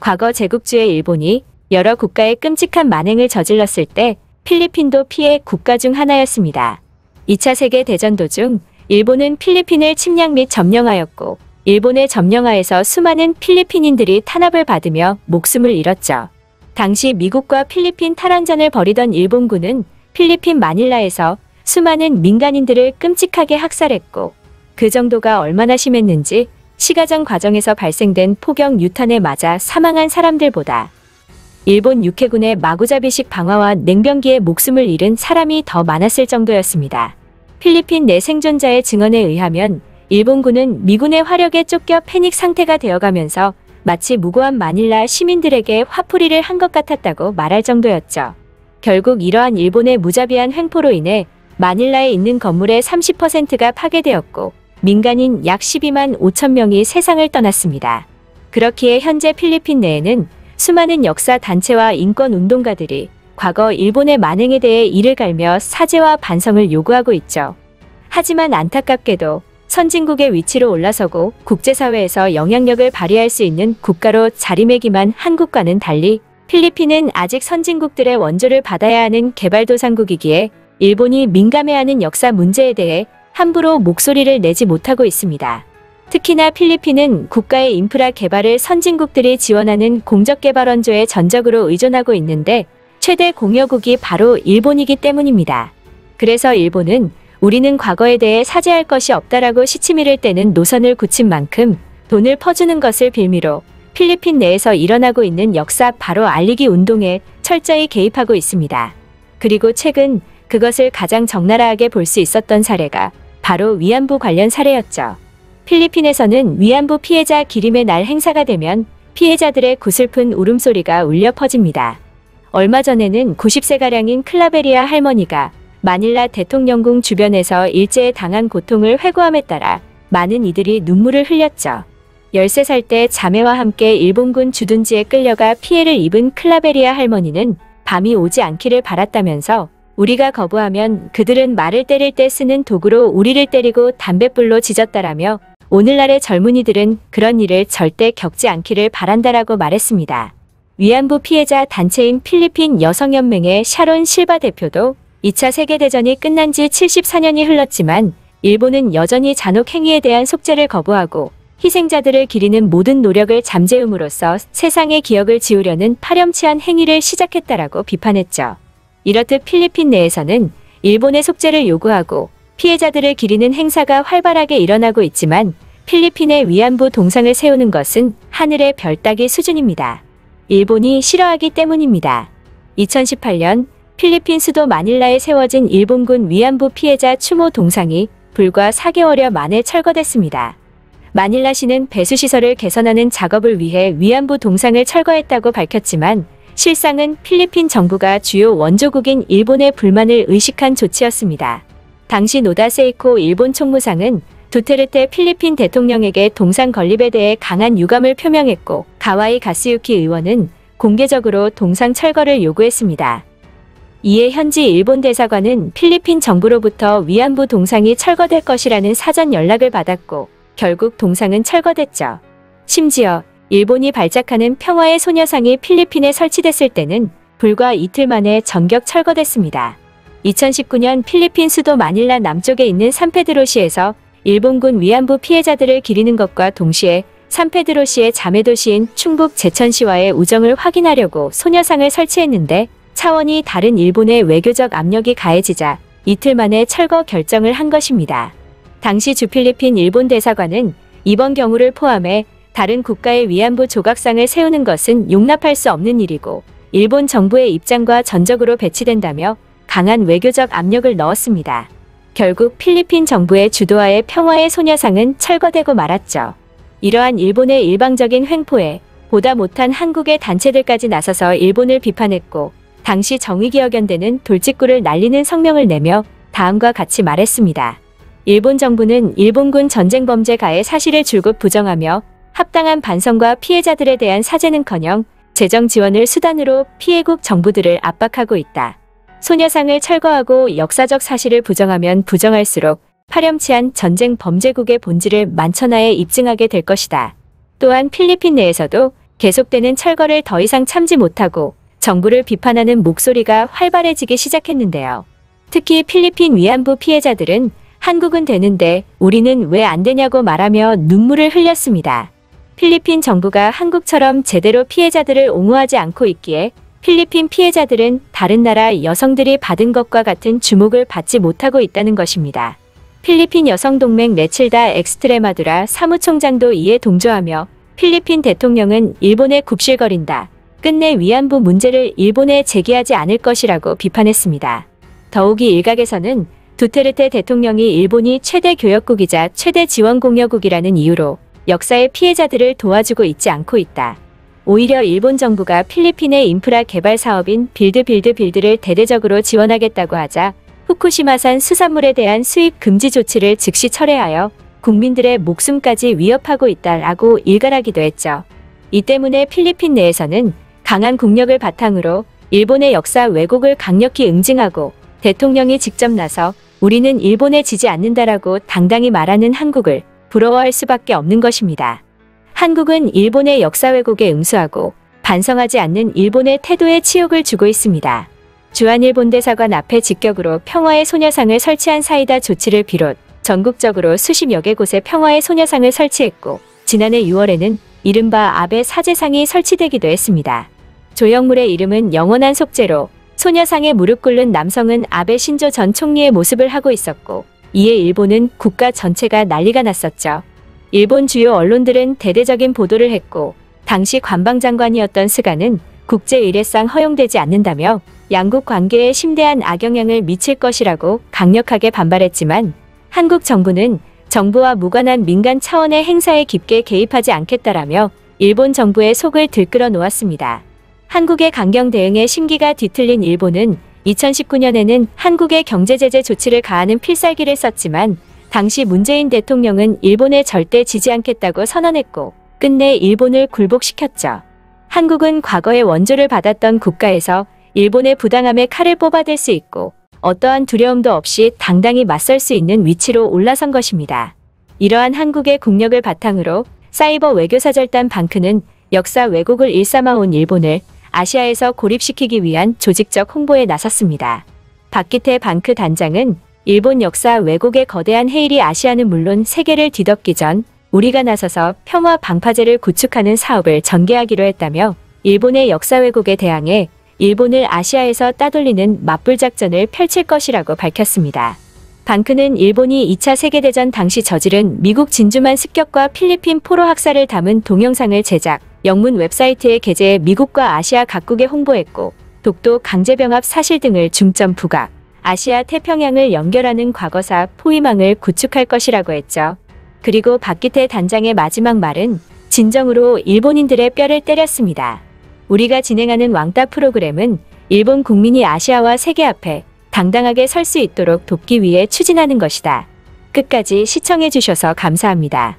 과거 제국주의 일본이 여러 국가에 끔찍한 만행을 저질렀을 때 필리핀도 피해 국가 중 하나였습니다. 2차 세계대전 도중 일본은 필리핀을 침략 및 점령하였고 일본의 점령하에서 수많은 필리핀인들이 탄압을 받으며 목숨을 잃었죠. 당시 미국과 필리핀 탈환전을 벌이던 일본군은 필리핀 마닐라에서 수많은 민간인들을 끔찍하게 학살했고 그 정도가 얼마나 심했는지 시가전 과정에서 발생된 포격 유탄에 맞아 사망한 사람들보다 일본 육해군의 마구잡이식 방화와 냉병기에 목숨을 잃은 사람이 더 많았을 정도였습니다. 필리핀 내 생존자의 증언에 의하면 일본군은 미군의 화력에 쫓겨 패닉 상태가 되어가면서 마치 무고한 마닐라 시민들에게 화풀이를 한 것 같았다고 말할 정도였죠. 결국 이러한 일본의 무자비한 횡포로 인해 마닐라에 있는 건물의 30%가 파괴되었고 민간인 약 12만 5천 명이 세상을 떠났습니다. 그렇기에 현재 필리핀 내에는 수많은 역사 단체와 인권운동가들이 과거 일본의 만행에 대해 이를 갈며 사죄와 반성을 요구하고 있죠. 하지만 안타깝게도 선진국의 위치로 올라서고 국제사회에서 영향력을 발휘할 수 있는 국가로 자리매김한 한국과는 달리 필리핀은 아직 선진국들의 원조를 받아야 하는 개발도상국이기에 일본이 민감해하는 역사 문제에 대해 함부로 목소리를 내지 못하고 있습니다. 특히나 필리핀은 국가의 인프라 개발을 선진국들이 지원하는 공적개발원조에 전적으로 의존하고 있는데 최대 공여국이 바로 일본이기 때문입니다. 그래서 일본은 우리는 과거에 대해 사죄할 것이 없다라고 시치미를 떼는 노선을 굳힌 만큼 돈을 퍼주는 것을 빌미로 필리핀 내에서 일어나고 있는 역사 바로 알리기 운동에 철저히 개입하고 있습니다. 그리고 최근 그것을 가장 적나라하게 볼 수 있었던 사례가 바로 위안부 관련 사례였죠. 필리핀에서는 위안부 피해자 기림의 날 행사가 되면 피해자들의 구슬픈 울음소리가 울려 퍼집니다. 얼마 전에는 90세가량인 클라베리아 할머니가 마닐라 대통령궁 주변에서 일제에 당한 고통을 회고함에 따라 많은 이들이 눈물을 흘렸죠. 13살 때 자매와 함께 일본군 주둔지에 끌려가 피해를 입은 클라베리아 할머니는 밤이 오지 않기를 바랐다면서 우리가 거부하면 그들은 말을 때릴 때 쓰는 도구로 우리를 때리고 담뱃불로 지졌다라며 오늘날의 젊은이들은 그런 일을 절대 겪지 않기를 바란다라고 말했습니다. 위안부 피해자 단체인 필리핀 여성연맹의 샤론 실바 대표도 2차 세계대전이 끝난 지 74년이 흘렀지만 일본은 여전히 잔혹 행위에 대한 속죄를 거부하고 희생자들을 기리는 모든 노력을 잠재움으로써 세상의 기억을 지우려는 파렴치한 행위를 시작했다라고 비판했죠. 이렇듯 필리핀 내에서는 일본의 속죄를 요구하고 피해자들을 기리는 행사가 활발하게 일어나고 있지만 필리핀의 위안부 동상을 세우는 것은 하늘의 별 따기 수준입니다. 일본이 싫어하기 때문입니다. 2018년 필리핀 수도 마닐라에 세워진 일본군 위안부 피해자 추모 동상이 불과 4개월여 만에 철거됐습니다. 마닐라시는 배수시설을 개선하는 작업을 위해 위안부 동상을 철거했다고 밝혔지만 실상은 필리핀 정부가 주요 원조국인 일본의 불만을 의식한 조치였습니다. 당시 노다 세이코 일본 총무상은 두테르테 필리핀 대통령에게 동상 건립에 대해 강한 유감을 표명했고 가와이 가스유키 의원은 공개적으로 동상 철거를 요구했습니다. 이에 현지 일본 대사관은 필리핀 정부로부터 위안부 동상이 철거될 것이라는 사전 연락을 받았고 결국 동상은 철거됐죠. 심지어 일본이 발작하는 평화의 소녀상이 필리핀에 설치됐을 때는 불과 이틀 만에 전격 철거됐습니다. 2019년 필리핀 수도 마닐라 남쪽에 있는 산페드로시에서 일본군 위안부 피해자들을 기리는 것과 동시에 산페드로시의 자매도시인 충북 제천시와의 우정을 확인하려고 소녀상을 설치했는데 차원이 다른 일본의 외교적 압력이 가해지자 이틀 만에 철거 결정을 한 것입니다. 당시 주필리핀 일본 대사관은 이번 경우를 포함해 다른 국가의 위안부 조각상을 세우는 것은 용납할 수 없는 일이고 일본 정부의 입장과 전적으로 배치된다며 강한 외교적 압력을 넣었습니다. 결국 필리핀 정부의 주도하에 평화의 소녀상은 철거되고 말았죠. 이러한 일본의 일방적인 횡포에 보다 못한 한국의 단체들까지 나서서 일본을 비판했고 당시 정의기억연대는 돌직구를 날리는 성명을 내며 다음과 같이 말했습니다. 일본 정부는 일본군 전쟁범죄 가해 사실을 줄곧 부정하며 합당한 반성과 피해자들에 대한 사죄는커녕 재정 지원을 수단으로 피해국 정부들을 압박하고 있다. 소녀상을 철거하고 역사적 사실을 부정하면 부정할수록 파렴치한 전쟁 범죄국의 본질을 만천하에 입증하게 될 것이다. 또한 필리핀 내에서도 계속되는 철거를 더 이상 참지 못하고 정부를 비판하는 목소리가 활발해지기 시작했는데요. 특히 필리핀 위안부 피해자들은 한국은 되는데 우리는 왜 안 되냐고 말하며 눈물을 흘렸습니다. 필리핀 정부가 한국처럼 제대로 피해자들을 옹호하지 않고 있기에 필리핀 피해자들은 다른 나라 여성들이 받은 것과 같은 주목을 받지 못하고 있다는 것입니다. 필리핀 여성동맹 레칠다 엑스트레마두라 사무총장도 이에 동조하며 필리핀 대통령은 일본에 굽실거린다. 끝내 위안부 문제를 일본에 제기하지 않을 것이라고 비판했습니다. 더욱이 일각에서는 두테르테 대통령이 일본이 최대 교역국이자 최대 지원공여국이라는 이유로 역사의 피해자들을 도와주고 있지 않고 있다. 오히려 일본 정부가 필리핀의 인프라 개발 사업인 빌드를 대대적으로 지원하겠다고 하자 후쿠시마산 수산물에 대한 수입 금지 조치를 즉시 철회하여 국민들의 목숨까지 위협하고 있다라고 일갈하기도 했죠. 이 때문에 필리핀 내에서는 강한 국력을 바탕으로 일본의 역사 왜곡을 강력히 응징하고 대통령이 직접 나서 우리는 일본에 지지 않는다라고 당당히 말하는 한국을 부러워할 수밖에 없는 것입니다. 한국은 일본의 역사 왜곡에 응수하고 반성하지 않는 일본의 태도에 치욕을 주고 있습니다. 주한일본 대사관 앞에 직격으로 평화의 소녀상을 설치한 사이다 조치를 비롯 전국적으로 수십여 개 곳에 평화의 소녀상을 설치했고 지난해 6월에는 이른바 아베 사제상이 설치되기도 했습니다. 조형물의 이름은 영원한 속죄로 소녀상에 무릎 꿇는 남성은 아베 신조 전 총리의 모습을 하고 있었고 이에 일본은 국가 전체가 난리가 났었죠. 일본 주요 언론들은 대대적인 보도를 했고 당시 관방장관이었던 스가는 국제의례상 허용되지 않는다며 양국 관계에 심대한 악영향을 미칠 것이라고 강력하게 반발했지만 한국 정부는 정부와 무관한 민간 차원의 행사에 깊게 개입하지 않겠다라며 일본 정부의 속을 들끓어 놓았습니다. 한국의 강경 대응에 심기가 뒤틀린 일본은 2019년에는 한국의 경제제재 조치를 가하는 필살기를 썼지만 당시 문재인 대통령은 일본에 절대 지지 않겠다고 선언했고 끝내 일본을 굴복시켰죠. 한국은 과거에 원조를 받았던 국가에서 일본의 부당함에 칼을 뽑아댈 수 있고 어떠한 두려움도 없이 당당히 맞설 수 있는 위치로 올라선 것입니다. 이러한 한국의 국력을 바탕으로 사이버 외교사절단 방크는 역사 왜곡을 일삼아온 일본을 아시아에서 고립시키기 위한 조직적 홍보에 나섰습니다. 박기태 방크 단장은 일본 역사 왜곡의 거대한 해일이 아시아는 물론 세계를 뒤덮기 전 우리가 나서서 평화 방파제를 구축하는 사업을 전개하기로 했다며 일본의 역사 왜곡에 대항해 일본을 아시아에서 따돌리는 맞불 작전을 펼칠 것이라고 밝혔습니다. 방크는 일본이 2차 세계대전 당시 저지른 미국 진주만 습격과 필리핀 포로 학살을 담은 동영상을 제작, 영문 웹사이트에 게재해 미국과 아시아 각국에 홍보했고 독도 강제병합 사실 등을 중점 부각, 아시아 태평양을 연결하는 과거사 포위망을 구축할 것이라고 했죠. 그리고 박기태 단장의 마지막 말은 진정으로 일본인들의 뼈를 때렸습니다. 우리가 진행하는 왕따 프로그램은 일본 국민이 아시아와 세계 앞에 당당하게 설 수 있도록 돕기 위해 추진하는 것이다. 끝까지 시청해주셔서 감사합니다.